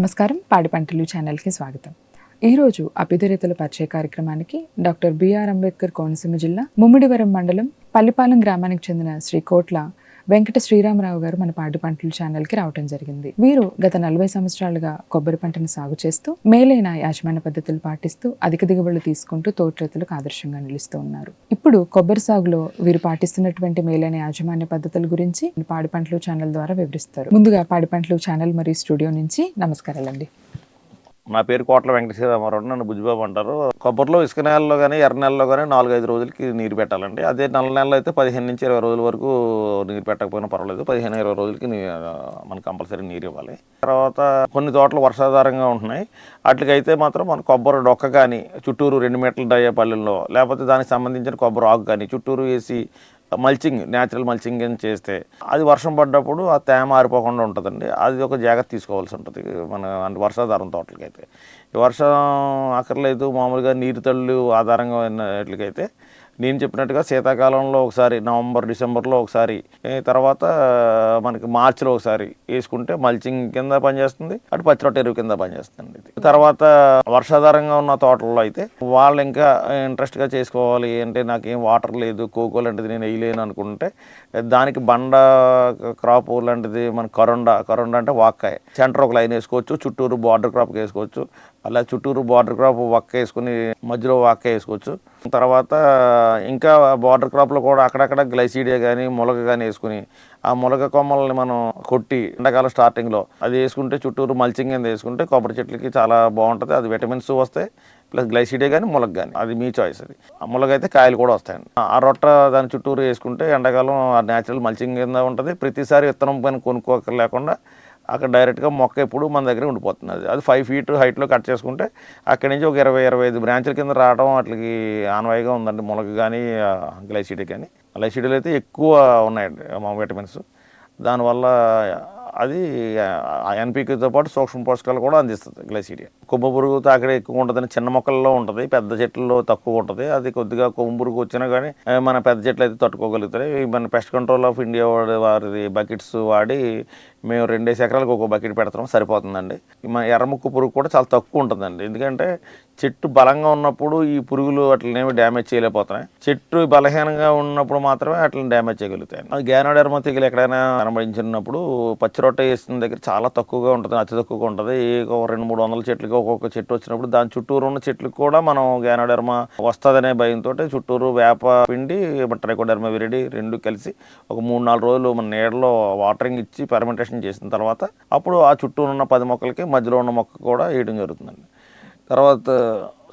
నమస్కారం, పాడి పంటలు ఛానల్కి స్వాగతం. ఈరోజు అభ్యుదయ రైతుల పరిచయ కార్యక్రమానికి డాక్టర్ బిఆర్ అంబేద్కర్ కోనసీమ జిల్లా ముమ్మిడివరం మండలం పల్లిపాలెం గ్రామానికి చెందిన శ్రీ కోట్ల వెంకట శ్రీరామరావు గారు మన పాడి పంటలు ఛానల్కి రావడం జరిగింది. వీరు గత 40 సంవత్సరాలుగా కొబ్బరి పంటను సాగు చేస్తూ మేలైన యాజమాన్య పద్ధతులు పాటిస్తూ అధిక దిగుబడులు తీసుకుంటూ తోటి రైతులకు ఆదర్శంగా నిలుస్తూ ఉన్నారు. ఇప్పుడు కొబ్బరి సాగులో వీరు పాటిస్తున్నటువంటి మేలైన యాజమాన్య పద్ధతుల గురించి పాడి పంటలు ఛానల్ ద్వారా వివరిస్తారు. ముందుగా పాడి పంటలు ఛానల్ మరియు స్టూడియో నుంచి నమస్కారాలండి. నా పేరు కోట్ల వెంకట శ్రీరామరావు, నన్ను బుజ్జిబాబు అంటారు. కొబ్బరిలో ఇసుక నేలలో కానీ ఎర్ర నెలలో కానీ 4-5 రోజులకి నీరు పెట్టాలండి. అదే నల్ల నెలలో అయితే 15 నుంచి 20 రోజుల వరకు నీరు పెట్టకపోయినా పర్వాలేదు. 15-20 రోజులకి మనకు కంపల్సరీ నీరు ఇవ్వాలి. తర్వాత కొన్ని తోటలు వర్షాధారంగా ఉంటున్నాయి. వాటికైతే మాత్రం మన కొబ్బరి డొక్క కానీ చుట్టూరు 2 మీటర్ల డయ్యే పల్లెల్లో, లేకపోతే దానికి సంబంధించిన కొబ్బరి ఆకు కానీ చుట్టూరు వేసి మల్చింగ్, న్యాచురల్ మల్చింగ్ అని చేస్తే అది వర్షం పడ్డప్పుడు ఆ తేమ ఆరిపోకుండా ఉంటుందండి. అది ఒక జాగ్రత్త తీసుకోవాల్సి ఉంటుంది మన అంటే వర్షాధారం తోటలకైతే. వర్షం అక్కర్లేదు, మామూలుగా నీరు తళ్ళు ఆధారంగా ఉన్నట్లకైతే నేను చెప్పినట్టుగా శీతాకాలంలో ఒకసారి, నవంబర్ డిసెంబర్లో ఒకసారి, తర్వాత మనకి మార్చిలో ఒకసారి వేసుకుంటే మల్చింగ్ కింద పనిచేస్తుంది, అటు పచ్చిరొట్ట ఎరువు కింద పనిచేస్తుంది. తర్వాత వర్షాధారంగా ఉన్న తోటల్లో అయితే వాళ్ళు ఇంకా ఇంట్రెస్ట్గా చేసుకోవాలి అంటే నాకేం వాటర్ లేదు, కోకో లాంటిది నేను వేయలేను అనుకుంటే దానికి బండ క్రాప్ లాంటిది మన కరొండ అంటే వాక్కాయ సెంటర్ ఒక లైన్ వేసుకోవచ్చు, చుట్టూరు బార్డర్ క్రాప్కి వేసుకోవచ్చు. అలా చుట్టూరు బార్డర్ క్రాప్ వక్క వేసుకుని మధ్యలో వాక్కాయ వేసుకోవచ్చు. తర్వాత ఇంకా బార్డర్ క్రాప్లో కూడా అక్కడక్కడ గ్లైసీడియా కానీ మొలక కానీ వేసుకుని ఆ మొలక కొమ్మల్ని మనం కొట్టి ఎండాకాలం స్టార్టింగ్లో అది వేసుకుంటే చుట్టూరు మల్చింగ్ కింద వేసుకుంటే కొబ్బరి చెట్లకి చాలా బాగుంటుంది. అది విటమిన్స్ వస్తాయి, ప్లస్ గ్లైసీడియా కానీ మొలక కానీ, అది మీ చాయిస్. అది ఆ మొలక అయితే కాయలు కూడా వస్తాయండి. ఆ రొట్ట దాని చుట్టూరు వేసుకుంటే ఎండాకాలం న్యాచురల్ మల్చింగ్ కింద ఉంటుంది. ప్రతిసారి విత్తనం పైన కొనుక్కోకర్ లేకుండా అక్కడ డైరెక్ట్గా మొక్క ఎప్పుడు మన దగ్గర ఉండిపోతుంది. అది 5 feet హైట్లో కట్ చేసుకుంటే అక్కడి నుంచి ఒక 20-25 బ్రాంచుల కింద రావడం అట్లకి ఆనవాయిగా ఉందండి. మొలక కానీ గ్లైసీడియా కానీ. గ్లైసీడియాలో అయితే ఎక్కువ ఉన్నాయండి మా విటమిన్స్. దానివల్ల అది ఎన్పీకేతో పాటు సూక్ష్మ పోషకాలు కూడా అందిస్తుంది గ్లైసీడియా. కొమ్ము పురుగు తాకిడి ఎక్కువ ఉంటుందని చిన్న మొక్కల్లో ఉంటుంది, పెద్ద చెట్లలో తక్కువ ఉంటుంది. అది కొద్దిగా కొమ్ము పురుగు వచ్చినా కానీ మన పెద్ద చెట్లు అయితే తట్టుకోగలుగుతాయి. మన పెస్ట్ కంట్రోల్ ఆఫ్ ఇండియా వారి బకెట్స్ వాడి మేము 2 ఎకరాలకు ఒక బకెట్ పెడతాం, సరిపోతుందండి. మన ఎర్రముక్కు పురుగు కూడా చాలా తక్కువ ఉంటుందండి. ఎందుకంటే చెట్టు బలంగా ఉన్నప్పుడు ఈ పురుగులు అట్లనేమి డ్యామేజ్ చేయలేకపోతున్నాయి. చెట్టు బలహీనంగా ఉన్నప్పుడు మాత్రమే అట్లని డ్యామేజ్ చేయగలుగుతాయి. అది గ్యానోడెర్మా తెగులు ఎక్కడైనా కనబడించినప్పుడు పచ్చి రొట్ట వేసిన దగ్గర చాలా తక్కువగా ఉంటుంది, అతి తక్కువగా ఉంటుంది. 200-300 చెట్లకి ఒక్కొక్క చెట్టు వచ్చినప్పుడు దాని చుట్టూరు ఉన్న చెట్లకు కూడా మనం గ్యానోడెర్మా వస్తుందనే భయంతో చుట్టూరు వేప పిండి ట్రైకోడెర్మా విరిడి 2 కలిసి ఒక 3-4 రోజులు మన నీడలో వాటరింగ్ ఇచ్చి ఫెర్మెంటేషన్ చేసిన తర్వాత అప్పుడు ఆ చుట్టూ ఉన్న 10 మొక్కలకి మధ్యలో ఉన్న మొక్క కూడా వేయడం జరుగుతుందండి. తర్వాత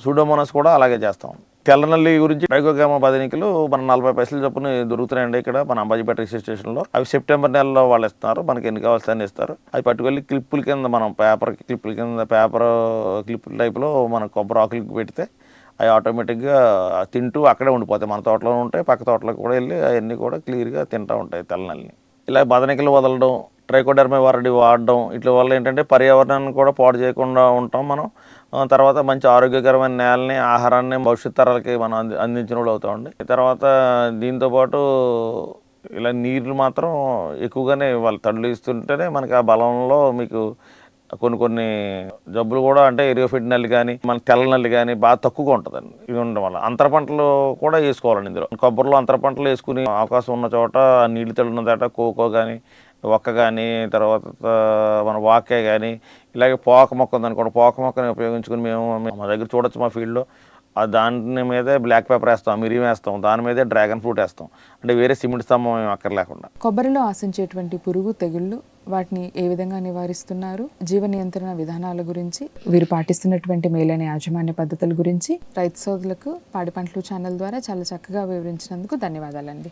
సూడోమోనాస్ కూడా అలాగే చేస్తాం. తెల్లనల్లి గురించి ట్రైకోగ్రామా బదనికలు మన 40 పైసలు చొప్పున దొరుకుతున్నాయండి ఇక్కడ మన అంబాజీపేట రిసెర్చ్ స్టేషన్లో. అవి సెప్టెంబర్ నెలలో వాళ్ళు ఇస్తున్నారు, మనకి ఎన్ని కావాల్సి ఇస్తారు. అవి పట్టుకెళ్ళి క్లిప్పుల కింద మనం పేపర్ క్లిప్పుల టైప్లో మన కొబ్బరి ఆకులకి పెడితే అవి ఆటోమేటిక్గా తింటూ అక్కడే ఉండిపోతాయి. మన తోటలో ఉంటాయి, పక్క తోటలోకి కూడా వెళ్ళి అవన్నీ కూడా క్లియర్గా తింటూ ఉంటాయి తెల్లనల్లిని. ఇలా బదనికలు వదలడం, ట్రైకోడెర్మా విరిడి వాడడం, ఇట్ల వల్ల ఏంటంటే పర్యావరణాన్ని కూడా పాడు చేయకుండా ఉంటాం మనం. తర్వాత మంచి ఆరోగ్యకరమైన నేలని, ఆహారాన్ని భవిష్యత్ తరాలకి మనం అందించిన వాళ్ళు అవుతామండి. తర్వాత దీంతోపాటు ఇలా నీళ్ళు మాత్రం ఎక్కువగానే వాళ్ళు తడులు ఇస్తుంటేనే మనకి ఆ బలంలో మీకు కొన్ని జబ్బులు కూడా అంటే ఎరియోఫిడ్ నల్లి కానీ మన తెల్ల నల్లి కానీ బాగా తక్కువగా ఉంటుందండి. ఇవి ఉండడం వల్ల అంతర పంటలు కూడా వేసుకోవాలండి. ఇందులో కొబ్బరిలో అంతర పంటలు వేసుకుని అవకాశం ఉన్న చోట నీళ్లు తడిన దాట కోకో కానీ, ఒక్క కానీ, తర్వాత మన వాక్కాయ కానీ, ఇలాగే పోక మొక్క ఉందనుకోండి, పోక మొక్కని ఉపయోగించుకుని మేము మా దగ్గర చూడొచ్చు మా ఫీల్డ్లో. దాని మీదే బ్లాక్ పేపర్ వేస్తాం, మిరియం వేస్తాం, దాని మీదే డ్రాగన్ ఫ్రూట్ వేస్తాం. అంటే వేరే సిమెంట్ స్తంభం ఏం అక్కర్లేకుండా. కొబ్బరిలో ఆశించేటువంటి పురుగు తెగుళ్ళు వాటిని ఏ విధంగా నివారిస్తున్నారు, జీవ నియంత్రణ విధానాల గురించి, వీరు పాటిస్తున్నటువంటి మేలైన యాజమాన్య పద్ధతుల గురించి రైతు సోదరులకు పాడి పంటలు ఛానల్ ద్వారా చాలా చక్కగా వివరించినందుకు ధన్యవాదాలండి.